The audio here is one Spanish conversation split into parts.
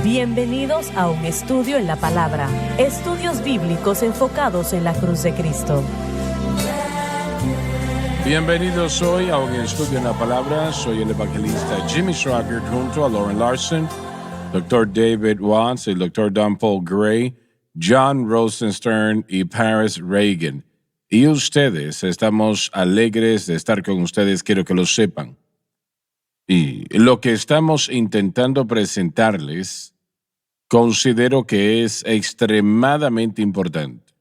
Bienvenidos a un estudio en la palabra. Estudios bíblicos enfocados en la cruz de Cristo. Bienvenidos hoy a un estudio en la palabra. Soy el evangelista Jimmy Schrocker junto a Lauren Larson, Dr. David Watts, el Dr. Don Paul Gray, John Rosenstern y Paris Reagan. Y ustedes, estamos alegres de estar con ustedes, quiero que lo sepan. Y lo que estamos intentando presentarles, considero que es extremadamente importante.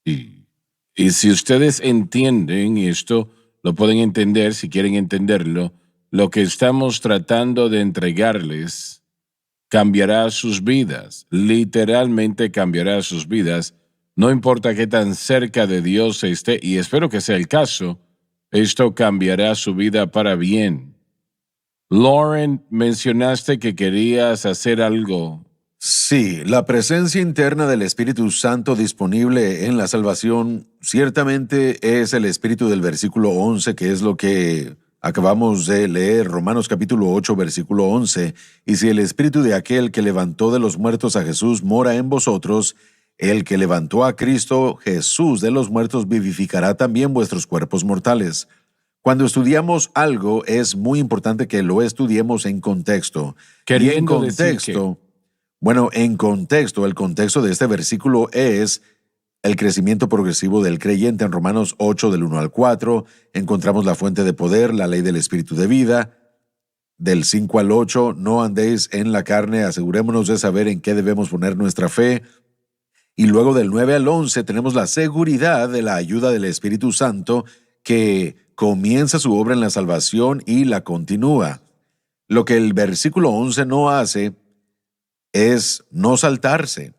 Y si ustedes entienden, y esto lo pueden entender si quieren entenderlo, lo que estamos tratando de entregarles cambiará sus vidas, literalmente cambiará sus vidas, no importa qué tan cerca de Dios esté, y espero que sea el caso, esto cambiará su vida para bien. Lauren, mencionaste que querías hacer algo. Sí, la presencia interna del Espíritu Santo disponible en la salvación ciertamente es el espíritu del versículo 11, que es lo que acabamos de leer, Romanos capítulo 8, versículo 11. Y si el espíritu de aquel que levantó de los muertos a Jesús mora en vosotros, el que levantó a Cristo Jesús de los muertos vivificará también vuestros cuerpos mortales. Cuando estudiamos algo, es muy importante que lo estudiemos en contexto. Queriendo y en contexto, en contexto, el contexto de este versículo es el crecimiento progresivo del creyente. En Romanos 8, del 1 al 4, encontramos la fuente de poder, la ley del espíritu de vida. Del 5 al 8, no andéis en la carne, asegurémonos de saber en qué debemos poner nuestra fe. Y luego del 9 al 11 tenemos la seguridad de la ayuda del Espíritu Santo que comienza su obra en la salvación y la continúa. Lo que el versículo 11 no hace es no saltarse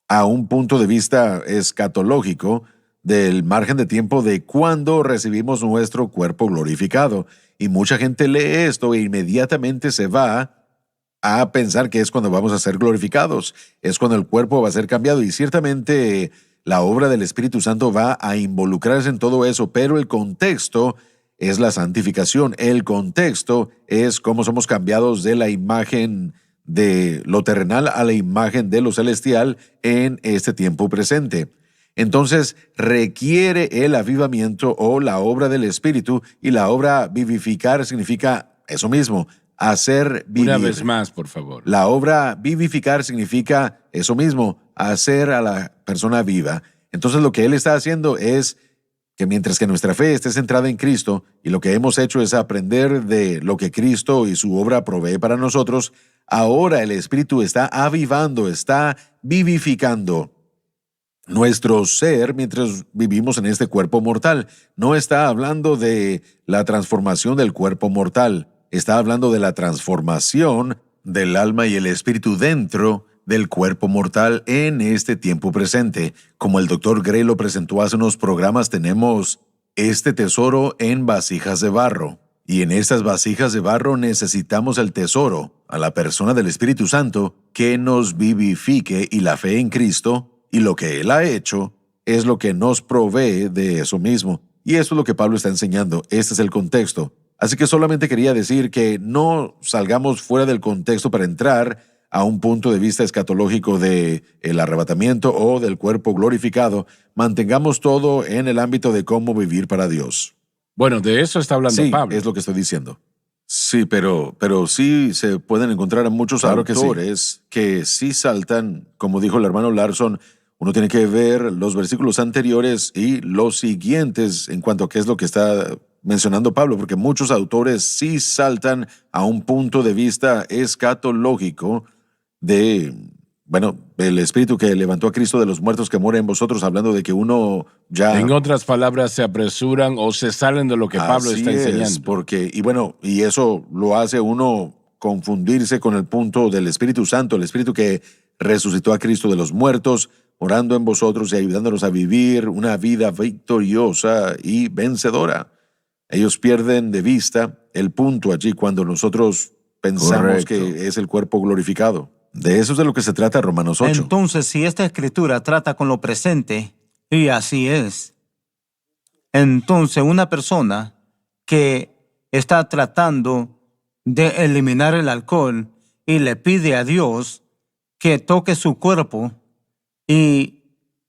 a un punto de vista escatológico del margen de tiempo de cuando recibimos nuestro cuerpo glorificado. Y mucha gente lee esto e inmediatamente se va a pensar que es cuando vamos a ser glorificados, es cuando el cuerpo va a ser cambiado, y ciertamente la obra del Espíritu Santo va a involucrarse en todo eso, pero el contexto es la santificación, el contexto es cómo somos cambiados de la imagen de lo terrenal a la imagen de lo celestial en este tiempo presente. Entonces requiere el avivamiento o la obra del Espíritu, y la obra vivificar significa eso mismo, hacer vivir. Una vez más, por favor. La obra vivificar significa eso mismo, hacer a la persona viva. Entonces lo que él está haciendo es que mientras que nuestra fe esté centrada en Cristo y lo que hemos hecho es aprender de lo que Cristo y su obra provee para nosotros, ahora el Espíritu está avivando, está vivificando nuestro ser mientras vivimos en este cuerpo mortal. No está hablando de la transformación del cuerpo mortal, está hablando de la transformación del alma y el espíritu dentro del cuerpo mortal en este tiempo presente. Como el Dr. Gray lo presentó hace unos programas, tenemos este tesoro en vasijas de barro. Y en estas vasijas de barro necesitamos el tesoro, a la persona del Espíritu Santo, que nos vivifique, y la fe en Cristo y lo que Él ha hecho es lo que nos provee de eso mismo. Y eso es lo que Pablo está enseñando. Este es el contexto. Así que solamente quería decir que no salgamos fuera del contexto para entrar a un punto de vista escatológico de el arrebatamiento o del cuerpo glorificado. Mantengamos todo en el ámbito de cómo vivir para Dios. Bueno, de eso está hablando Sí, Pablo. es lo que estoy diciendo. Sí, pero sí se pueden encontrar a muchos autores que sí saltan, como dijo el hermano Larson. Uno tiene que ver los versículos anteriores y los siguientes en cuanto a qué es lo que está mencionando Pablo, porque muchos autores sí saltan a un punto de vista escatológico de, el Espíritu que levantó a Cristo de los muertos que mora en vosotros, hablando de que uno ya... En otras palabras, se apresuran o se salen de lo que Pablo está enseñando. Porque, y eso lo hace uno confundirse con el punto del Espíritu Santo, el Espíritu que resucitó a Cristo de los muertos, orando en vosotros y ayudándonos a vivir una vida victoriosa y vencedora. Ellos pierden de vista el punto allí cuando nosotros pensamos que es el cuerpo glorificado. De eso es de lo que se trata Romanos 8. Entonces, si esta escritura trata con lo presente, y así es, entonces una persona que está tratando de eliminar el alcohol y le pide a Dios que toque su cuerpo y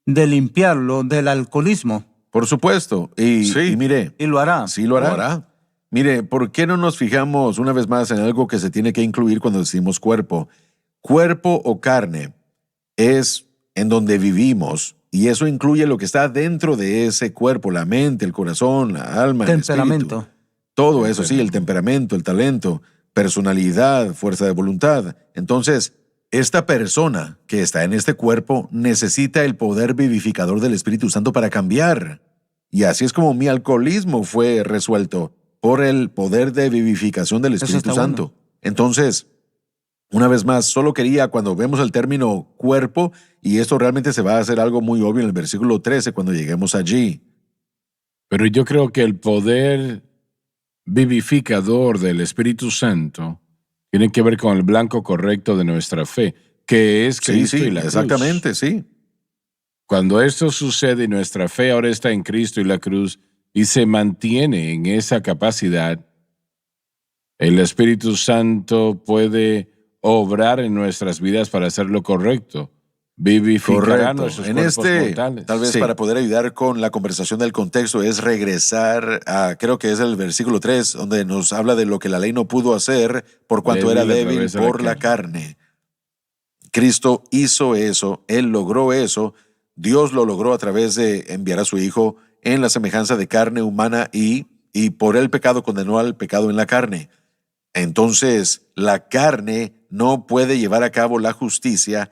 de limpiarlo del alcoholismo. Por supuesto. Y, Sí. y mire, Y lo hará. sí lo hará. Mire, ¿por qué no nos fijamos una vez más en algo que se tiene que incluir cuando decimos cuerpo? Cuerpo o carne es en donde vivimos y eso incluye lo que está dentro de ese cuerpo, la mente, el corazón, la alma, el Temperamento. espíritu. Todo eso, sí, el temperamento, el talento, personalidad, fuerza de voluntad. Entonces, esta persona que está en este cuerpo necesita el poder vivificador del Espíritu Santo para cambiar. Y así es como mi alcoholismo fue resuelto, por el poder de vivificación del Eso Espíritu está Santo. bueno. Entonces, una vez más, solo quería cuando vemos el término cuerpo, y esto realmente se va a hacer algo muy obvio en el versículo 13 cuando lleguemos allí. Pero yo creo que el poder vivificador del Espíritu Santo tiene que ver con el blanco correcto de nuestra fe, que es Sí, Cristo sí, y la cruz. exactamente, sí. Cuando esto sucede y nuestra fe ahora está en Cristo y la cruz y se mantiene en esa capacidad, el Espíritu Santo puede obrar en nuestras vidas para hacer lo correcto. Vivificará Correcto. nuestros En cuerpos mortales. tal vez Sí. para poder ayudar con la conversación del contexto, es regresar a, creo que es el versículo 3, donde nos habla de lo que la ley no pudo hacer por cuanto era Débil a débil través de la por la carne. Cristo hizo eso, Él logró eso, Dios lo logró a través de enviar a su Hijo en la semejanza de carne humana y por el pecado condenó al pecado en la carne. Entonces, la carne no puede llevar a cabo la justicia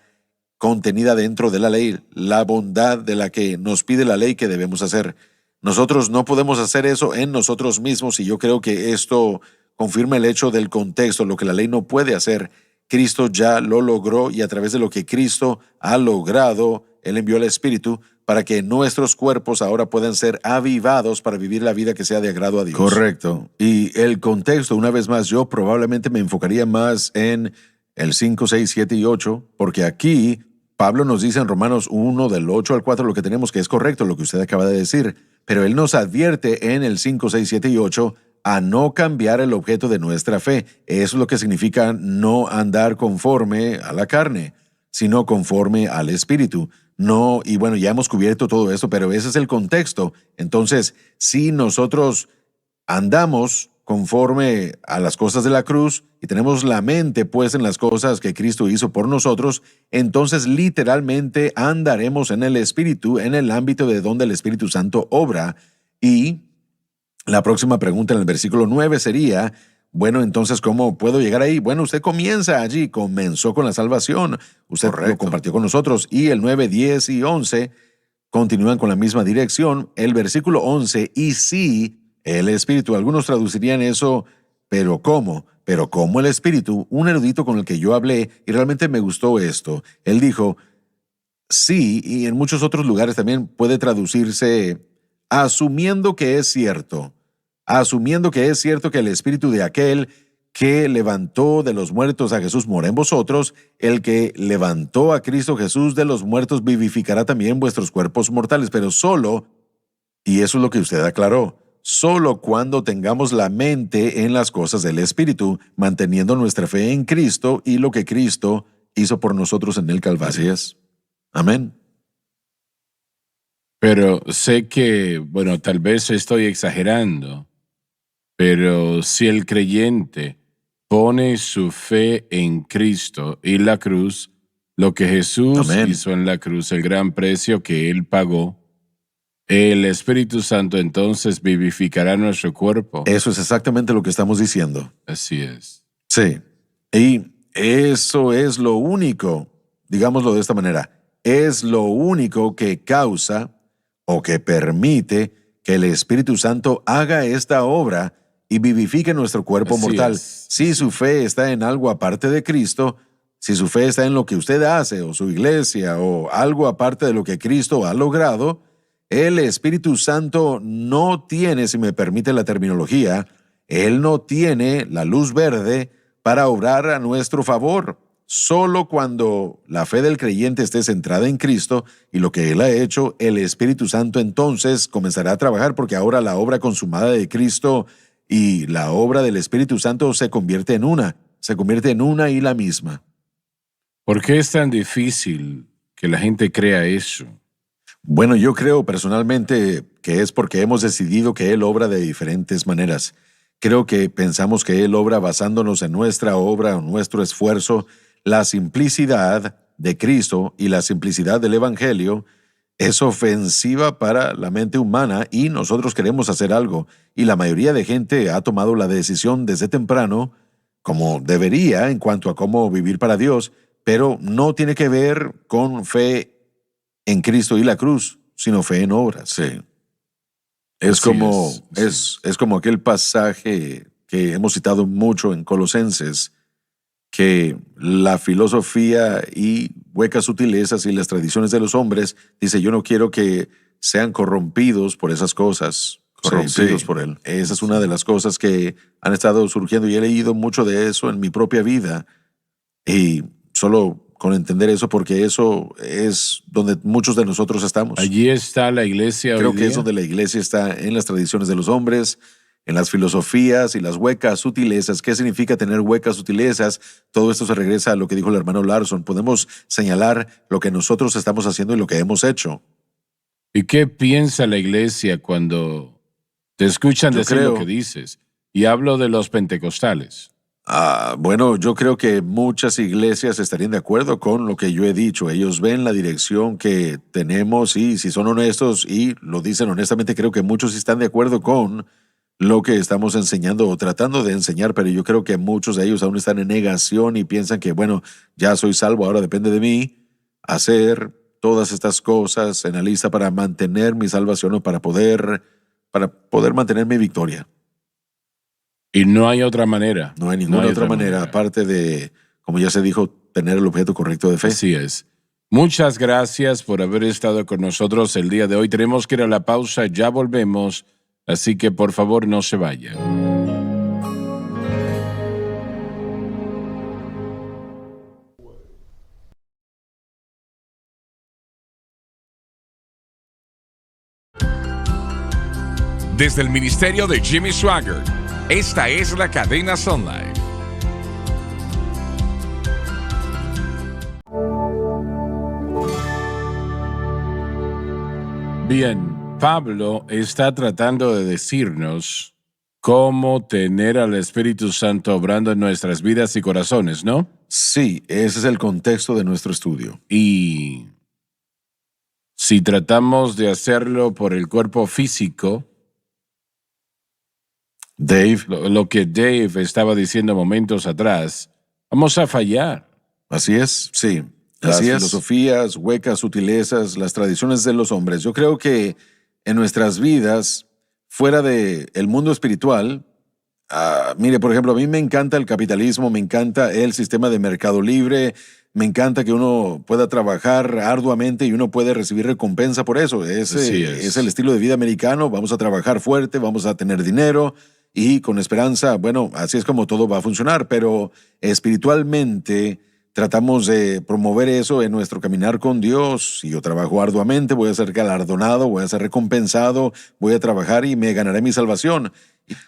contenida dentro de la ley, la bondad de la que nos pide la ley que debemos hacer. Nosotros no podemos hacer eso en nosotros mismos y yo creo que esto confirma el hecho del contexto, lo que la ley no puede hacer. Cristo ya lo logró y a través de lo que Cristo ha logrado, Él envió al Espíritu para que nuestros cuerpos ahora puedan ser avivados para vivir la vida que sea de agrado a Dios. Correcto. Y el contexto, una vez más, yo probablemente me enfocaría más en el 5, 6, 7 y 8, porque aquí Pablo nos dice en Romanos 1, del 8 al 4, lo que tenemos, que es correcto, lo que usted acaba de decir, pero él nos advierte en el 5, 6, 7 y 8 a no cambiar el objeto de nuestra fe. Eso es lo que significa no andar conforme a la carne, sino conforme al Espíritu. No, y bueno, ya hemos cubierto todo eso, pero ese es el contexto. Entonces, si nosotros andamos conforme a las cosas de la cruz y tenemos la mente puesta en las cosas que Cristo hizo por nosotros, entonces literalmente andaremos en el Espíritu, en el ámbito de donde el Espíritu Santo obra. Y la próxima pregunta en el versículo 9 sería, bueno, entonces, ¿cómo puedo llegar ahí? Bueno, usted comienza allí, comenzó con la salvación, usted lo compartió con nosotros, y el 9, 10 y 11 continúan con la misma dirección. El versículo 11, y sí, el Espíritu, algunos traducirían eso, pero ¿cómo? Pero ¿cómo el Espíritu? Un erudito con el que yo hablé, y realmente me gustó esto, él dijo, sí, y en muchos otros lugares también puede traducirse asumiendo que es cierto que el Espíritu de aquel que levantó de los muertos a Jesús mora en vosotros, el que levantó a Cristo Jesús de los muertos vivificará también vuestros cuerpos mortales, pero solo, y eso es lo que usted aclaró, solo cuando tengamos la mente en las cosas del Espíritu, manteniendo nuestra fe en Cristo y lo que Cristo hizo por nosotros en el Calvario. Así es. Amén. Pero sé que, bueno, tal vez estoy exagerando, pero si el creyente pone su fe en Cristo y la cruz, lo que Jesús Amén. hizo en la cruz, el gran precio que Él pagó, el Espíritu Santo entonces vivificará nuestro cuerpo. Eso es exactamente lo que estamos diciendo. Así es. Sí. Y eso es lo único, digámoslo de esta manera, es lo único que causa o que permite que el Espíritu Santo haga esta obra y vivifique nuestro cuerpo Así mortal. es. Si su fe está en algo aparte de Cristo, si su fe está en lo que usted hace o su iglesia o algo aparte de lo que Cristo ha logrado, el Espíritu Santo no tiene, si me permite la terminología, Él no tiene la luz verde para obrar a nuestro favor. Solo cuando la fe del creyente esté centrada en Cristo y lo que Él ha hecho, el Espíritu Santo entonces comenzará a trabajar, porque ahora la obra consumada de Cristo y la obra del Espíritu Santo se convierte en una. se convierte en una y la misma. ¿Por qué es tan difícil que la gente crea eso? Bueno, yo creo personalmente que es porque hemos decidido que Él obra de diferentes maneras. Creo que pensamos que Él obra basándonos en nuestra obra o nuestro esfuerzo. La simplicidad de Cristo y la simplicidad del Evangelio es ofensiva para la mente humana y nosotros queremos hacer algo. Y la mayoría de gente ha tomado la decisión desde temprano, como debería en cuanto a cómo vivir para Dios, pero no tiene que ver con fe en Cristo y la cruz, sino fe en obras. Sí. Es como aquel pasaje que hemos citado mucho en Colosenses, que la filosofía y huecas sutilezas y las tradiciones de los hombres, dice, yo no quiero que sean corrompidos por esas cosas, corrompidos por él. Esa es una de las cosas que han estado surgiendo y he leído mucho de eso en mi propia vida y solo con entender eso, porque eso es donde muchos de nosotros estamos. Allí está la iglesia hoy Creo que día. es donde la iglesia está, en las tradiciones de los hombres, en las filosofías y las huecas sutilezas. ¿Qué significa tener huecas sutilezas? Todo esto se regresa a lo que dijo el hermano Larson. Podemos señalar lo que nosotros estamos haciendo y lo que hemos hecho. ¿Y qué piensa la iglesia cuando te escuchan Yo decir creo- lo que dices? Y hablo de los pentecostales. Bueno, yo creo que muchas iglesias estarían de acuerdo con lo que yo he dicho. Ellos ven la dirección que tenemos y si son honestos y lo dicen honestamente, creo que muchos están de acuerdo con lo que estamos enseñando o tratando de enseñar, pero yo creo que muchos de ellos aún están en negación y piensan que, bueno, ya soy salvo, ahora depende de mí hacer todas estas cosas en la lista para mantener mi salvación o para poder mantener mi victoria. Y no hay otra manera. No hay ninguna otra manera, aparte de, como ya se dijo, tener el objeto correcto de fe. Así es. Muchas gracias por haber estado con nosotros el día de hoy. Tenemos que ir a la pausa, ya volvemos, así que por favor no se vayan. Desde el ministerio de Jimmy Swaggart, esta es la cadena Sun Life. Bien, Pablo está tratando de decirnos cómo tener al Espíritu Santo obrando en nuestras vidas y corazones, ¿no? Sí, ese es el contexto de nuestro estudio. Y si tratamos de hacerlo por el cuerpo físico, Dave, lo que Dave estaba diciendo momentos atrás, vamos a fallar. así es, sí. Las Así es. filosofías, huecas sutilezas, las tradiciones de los hombres. Yo creo que en nuestras vidas, fuera del mundo espiritual, mire, por ejemplo, a mí me encanta el capitalismo, me encanta el sistema de mercado libre, me encanta que uno pueda trabajar arduamente y uno puede recibir recompensa por eso. Así Es el estilo de vida americano, vamos a trabajar fuerte, vamos a tener dinero y con esperanza, bueno, así es como todo va a funcionar, pero espiritualmente tratamos de promover eso en nuestro caminar con Dios. Si yo trabajo arduamente, voy a ser galardonado, voy a ser recompensado, voy a trabajar y me ganaré mi salvación.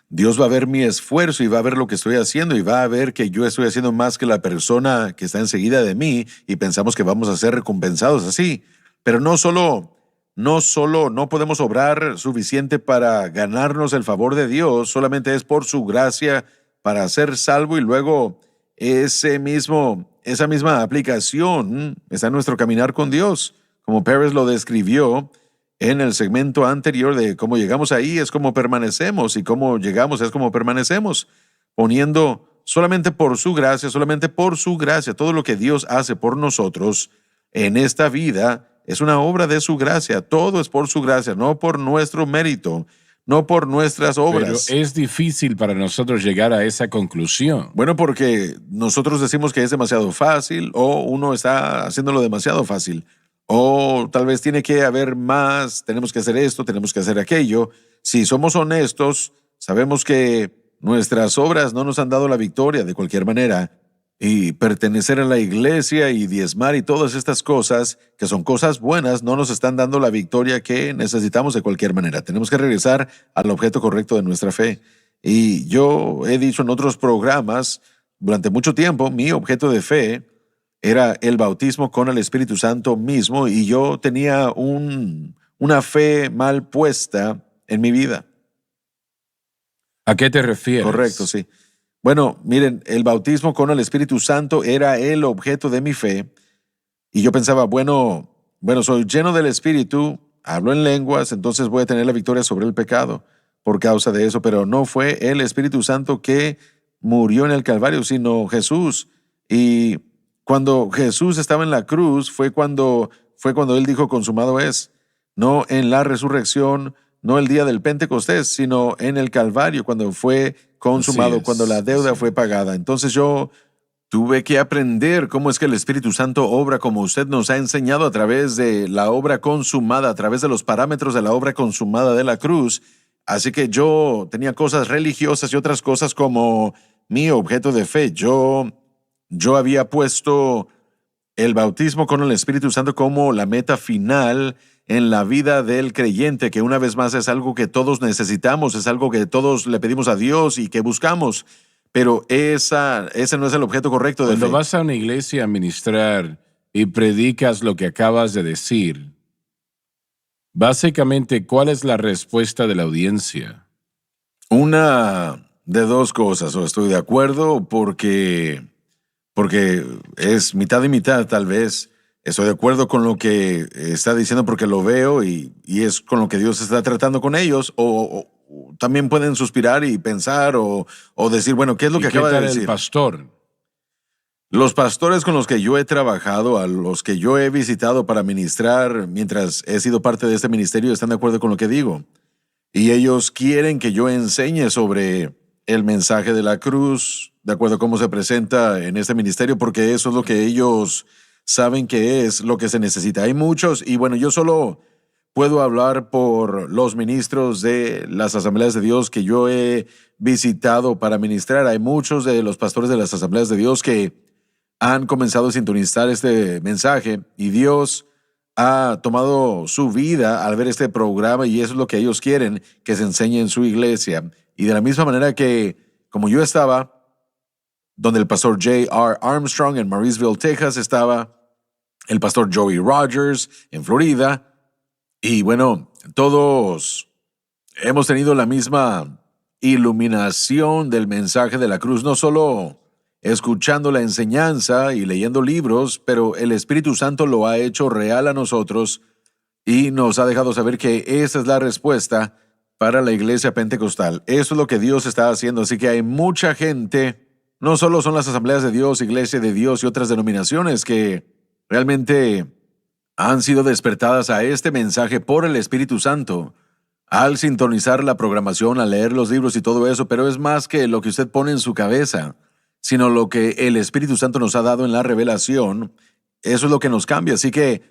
Dios va a ver mi esfuerzo y va a ver lo que estoy haciendo y va a ver que yo estoy haciendo más que la persona que está enseguida de mí y pensamos que vamos a ser recompensados así. Pero no podemos obrar suficiente para ganarnos el favor de Dios, solamente es por su gracia para ser salvo y luego esa misma aplicación está en nuestro caminar con Dios. Como Pérez lo describió en el segmento anterior de cómo llegamos ahí es como permanecemos y cómo llegamos es como permanecemos, poniendo solamente por su gracia, todo lo que Dios hace por nosotros en esta vida es una obra de su gracia, todo es por su gracia, no por nuestro mérito, no por nuestras obras. Pero es difícil para nosotros llegar a esa conclusión. Bueno, porque nosotros decimos que es demasiado fácil o uno está haciéndolo demasiado fácil o tal vez tiene que haber más, tenemos que hacer esto, tenemos que hacer aquello. Si somos honestos, sabemos que nuestras obras no nos han dado la victoria de cualquier manera y pertenecer a la iglesia y diezmar y todas estas cosas, que son cosas buenas, no nos están dando la victoria que necesitamos de cualquier manera. Tenemos que regresar al objeto correcto de nuestra fe. Y yo he dicho en otros programas, durante mucho tiempo, mi objeto de fe era el bautismo con el Espíritu Santo mismo y yo tenía una fe mal puesta en mi vida. ¿A qué te refieres? Correcto, sí. Bueno, miren, el bautismo con el Espíritu Santo era el objeto de mi fe y yo pensaba, bueno, soy lleno del Espíritu, hablo en lenguas, entonces voy a tener la victoria sobre el pecado por causa de eso, pero no fue el Espíritu Santo que murió en el Calvario, sino Jesús. Y cuando Jesús estaba en la cruz fue cuando Él dijo consumado es, no en la resurrección, no el día del Pentecostés, sino en el Calvario, cuando fue consumado, Así es, cuando la deuda así fue es. pagada. Entonces yo tuve que aprender cómo es que el Espíritu Santo obra como usted nos ha enseñado a través de la obra consumada, a través de los parámetros de la obra consumada de la cruz. Así que yo tenía cosas religiosas y otras cosas como mi objeto de fe. Yo había puesto el bautismo con el Espíritu Santo como la meta final en la vida del creyente, que una vez más es algo que todos necesitamos, es algo que todos le pedimos a Dios y que buscamos, pero ese no es el objeto correcto de Cuando fe. vas a una iglesia a ministrar y predicas lo que acabas de decir, básicamente, ¿cuál es la respuesta de la audiencia? Una de dos cosas, o estoy de acuerdo porque es mitad y mitad tal vez. Estoy de acuerdo con lo que está diciendo porque lo veo y es con lo que Dios está tratando con ellos, o también pueden suspirar y pensar o decir, bueno, ¿qué es lo ¿Y que qué acaba de tal decir? el pastor? Los pastores con los que yo he trabajado, a los que yo he visitado para ministrar mientras he sido parte de este ministerio, están de acuerdo con lo que digo. Y ellos quieren que yo enseñe sobre el mensaje de la cruz, de acuerdo a cómo se presenta en este ministerio, porque eso es lo que ellos saben que es lo que se necesita. Hay muchos, y bueno, yo solo puedo hablar por los ministros de las Asambleas de Dios que yo he visitado para ministrar. Hay muchos de los pastores de las Asambleas de Dios que han comenzado a sintonizar este mensaje y Dios ha tomado su vida al ver este programa y eso es lo que ellos quieren que se enseñe en su iglesia. Y de la misma manera que, como yo estaba, donde el pastor J.R. Armstrong en Mauriceville, Texas, estaba el pastor Joey Rogers en Florida, y bueno, todos hemos tenido la misma iluminación del mensaje de la cruz, no solo escuchando la enseñanza y leyendo libros, pero el Espíritu Santo lo ha hecho real a nosotros y nos ha dejado saber que esa es la respuesta para la iglesia pentecostal. Eso es lo que Dios está haciendo, así que hay mucha gente, no solo son las Asambleas de Dios, Iglesia de Dios y otras denominaciones que realmente han sido despertadas a este mensaje por el Espíritu Santo al sintonizar la programación, al leer los libros y todo eso, pero es más que lo que usted pone en su cabeza, sino lo que el Espíritu Santo nos ha dado en la revelación. Eso es lo que nos cambia. Así que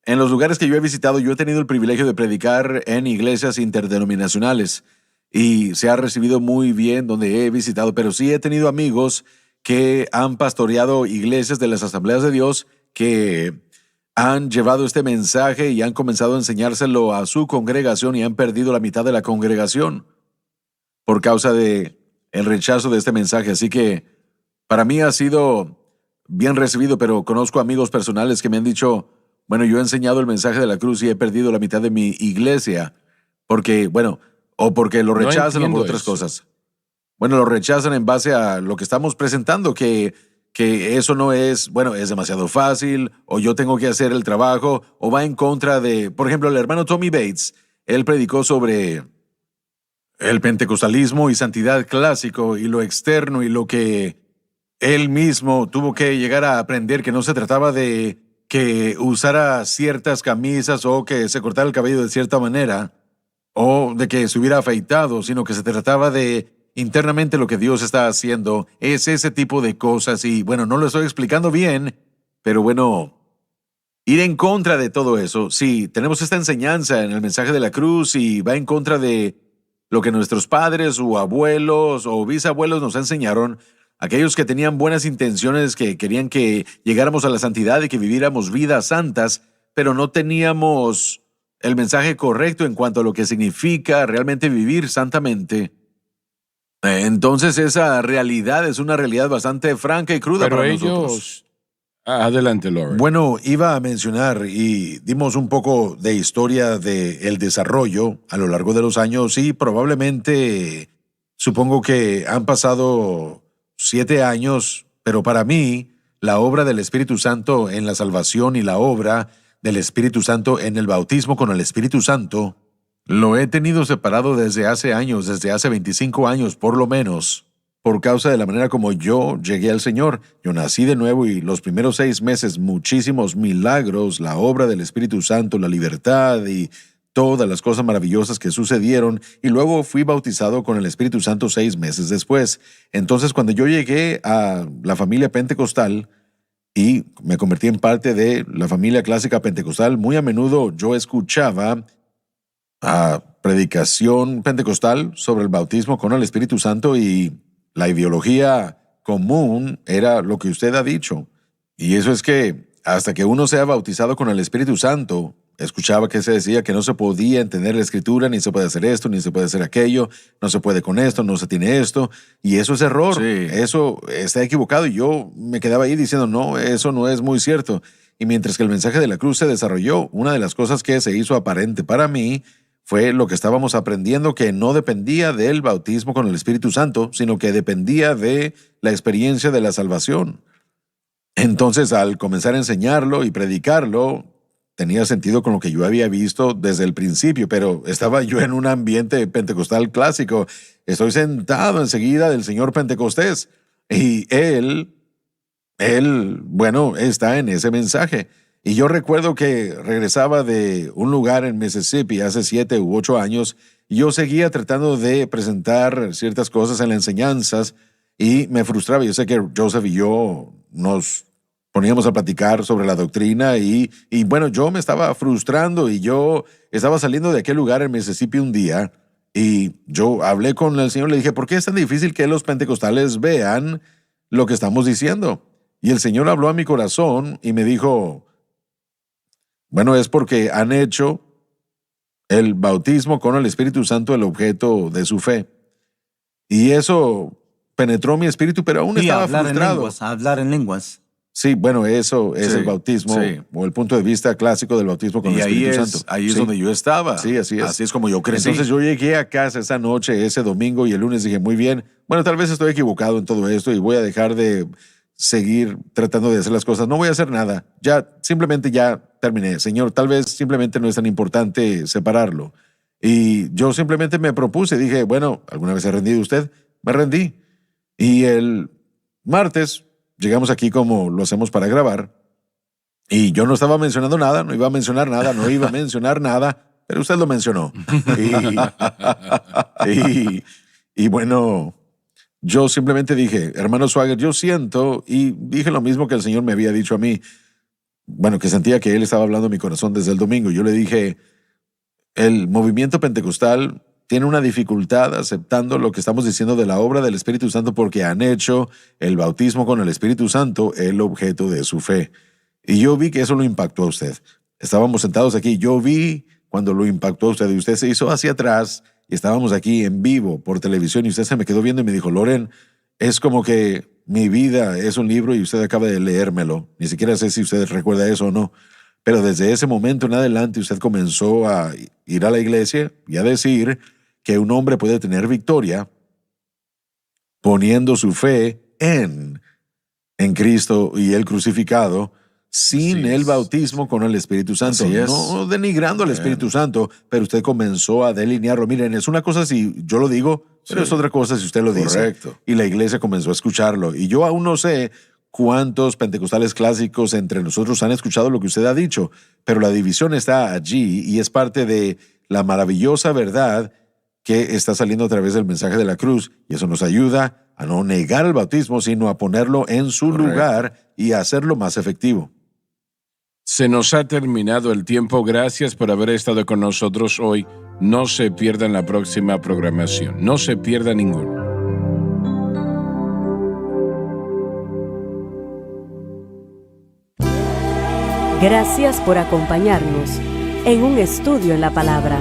en los lugares que yo he visitado, yo he tenido el privilegio de predicar en iglesias interdenominacionales y se ha recibido muy bien donde he visitado, pero sí he tenido amigos que han pastoreado iglesias de las Asambleas de Dios que han llevado este mensaje y han comenzado a enseñárselo a su congregación y han perdido la mitad de la congregación por causa de el rechazo de este mensaje. Así que para mí ha sido bien recibido, pero conozco amigos personales que me han dicho, bueno, yo he enseñado el mensaje de la cruz y he perdido la mitad de mi iglesia porque, bueno, o porque lo rechazan o por otras cosas. Bueno, lo rechazan en base a lo que estamos presentando, que eso no es, bueno, es demasiado fácil, o yo tengo que hacer el trabajo, o va en contra de, por ejemplo, el hermano Tommy Bates, él predicó sobre el pentecostalismo y santidad clásico y lo externo y lo que él mismo tuvo que llegar a aprender, que no se trataba de que usara ciertas camisas o que se cortara el cabello de cierta manera o de que se hubiera afeitado, sino que se trataba de internamente lo que Dios está haciendo. Es ese tipo de cosas y bueno, no lo estoy explicando bien, pero bueno, ir en contra de todo eso. Sí, tenemos esta enseñanza en el mensaje de la cruz y va en contra de lo que nuestros padres o abuelos o bisabuelos nos enseñaron. Aquellos que tenían buenas intenciones, que querían que llegáramos a la santidad y que viviéramos vidas santas, pero no teníamos el mensaje correcto en cuanto a lo que significa realmente vivir santamente. Entonces esa realidad es una realidad bastante franca y cruda Pero para ellos... nosotros. Adelante, Lauren. Bueno, iba a mencionar y dimos un poco de historia del desarrollo a lo largo de los años y probablemente supongo que han pasado 7 años, pero para mí la obra del Espíritu Santo en la salvación y la obra del Espíritu Santo en el bautismo con el Espíritu Santo lo he tenido separado desde hace años, desde hace 25 años por lo menos. Por causa de la manera como yo llegué al Señor. Yo nací de nuevo y los primeros 6 meses, muchísimos milagros, la obra del Espíritu Santo, la libertad y todas las cosas maravillosas que sucedieron. Y luego fui bautizado con el Espíritu Santo 6 meses después. Entonces, cuando yo llegué a la familia pentecostal y me convertí en parte de la familia clásica pentecostal, muy a menudo yo escuchaba a predicación pentecostal sobre el bautismo con el Espíritu Santo y la ideología común era lo que usted ha dicho. Y eso es que hasta que uno sea bautizado con el Espíritu Santo, escuchaba que se decía que no se podía entender la Escritura, ni se puede hacer esto, ni se puede hacer aquello, no se puede con esto, no se tiene esto. Y eso es error, Sí. eso está equivocado. Y yo me quedaba ahí diciendo, no, eso no es muy cierto. Y mientras que el mensaje de la cruz se desarrolló, una de las cosas que se hizo aparente para mí fue lo que estábamos aprendiendo, que no dependía del bautismo con el Espíritu Santo, sino que dependía de la experiencia de la salvación. Entonces, al comenzar a enseñarlo y predicarlo, tenía sentido con lo que yo había visto desde el principio, pero estaba yo en un ambiente pentecostal clásico. Estoy sentado enseguida del señor Pentecostés y él, bueno, está en ese mensaje. Y yo recuerdo que regresaba de un lugar en Mississippi hace 7 u 8 años y yo seguía tratando de presentar ciertas cosas en las enseñanzas y me frustraba. Yo sé que Joseph y yo nos poníamos a platicar sobre la doctrina y bueno, yo me estaba frustrando y yo estaba saliendo de aquel lugar en Mississippi un día y yo hablé con el Señor y le dije, ¿por qué es tan difícil que los pentecostales vean lo que estamos diciendo? Y el Señor habló a mi corazón y me dijo, bueno, es porque han hecho el bautismo con el Espíritu Santo el objeto de su fe. Y eso penetró mi espíritu, pero aún Y estaba hablar frustrado. hablar en lenguas. Sí, bueno, eso es Sí, el bautismo, sí. o el punto de vista clásico del bautismo con Y el ahí Espíritu es, Santo. ahí es Sí. donde yo estaba. Sí, así es. Así es como yo crecí. Entonces yo llegué a casa esa noche, ese domingo, y el lunes dije, muy bien, bueno, tal vez estoy equivocado en todo esto y voy a dejar de seguir tratando de hacer las cosas. No voy a hacer nada. Simplemente ya terminé. Señor, tal vez simplemente no es tan importante separarlo. Y yo simplemente me propuse, dije, bueno, ¿alguna vez ha rendido usted? Me rendí. Y el martes llegamos aquí como lo hacemos para grabar. Y yo no estaba mencionando nada, no iba a mencionar nada, no iba a mencionar nada, pero usted lo mencionó. Y bueno, yo simplemente dije, hermano Swagger, yo siento, y dije lo mismo que el Señor me había dicho a mí, bueno, que sentía que Él estaba hablando en mi corazón desde el domingo. Yo le dije, el movimiento pentecostal tiene una dificultad aceptando lo que estamos diciendo de la obra del Espíritu Santo porque han hecho el bautismo con el Espíritu Santo el objeto de su fe. Y yo vi que eso lo impactó a usted. Estábamos sentados aquí, yo vi cuando lo impactó a usted y usted se hizo hacia atrás y estábamos aquí en vivo por televisión y usted se me quedó viendo y me dijo, Loren, es como que mi vida es un libro y usted acaba de leérmelo. Ni siquiera sé si usted recuerda eso o no. Pero desde ese momento en adelante usted comenzó a ir a la iglesia y a decir que un hombre puede tener victoria poniendo su fe en Cristo y el crucificado sin el bautismo con el Espíritu Santo. Así es. No denigrando al Espíritu Santo, pero usted comenzó a delinearlo. Miren, es una cosa si yo lo digo, pero es otra cosa si usted lo dice. Correcto. Y la iglesia comenzó a escucharlo. Y yo aún no sé cuántos pentecostales clásicos entre nosotros han escuchado lo que usted ha dicho, pero la división está allí y es parte de la maravillosa verdad que está saliendo a través del mensaje de la cruz, y eso nos ayuda a no negar el bautismo, sino a ponerlo en su lugar y a hacerlo más efectivo. Se nos ha terminado el tiempo. Gracias por haber estado con nosotros hoy. No se pierdan la próxima programación. No se pierda ninguno. Gracias por acompañarnos en un estudio en la palabra.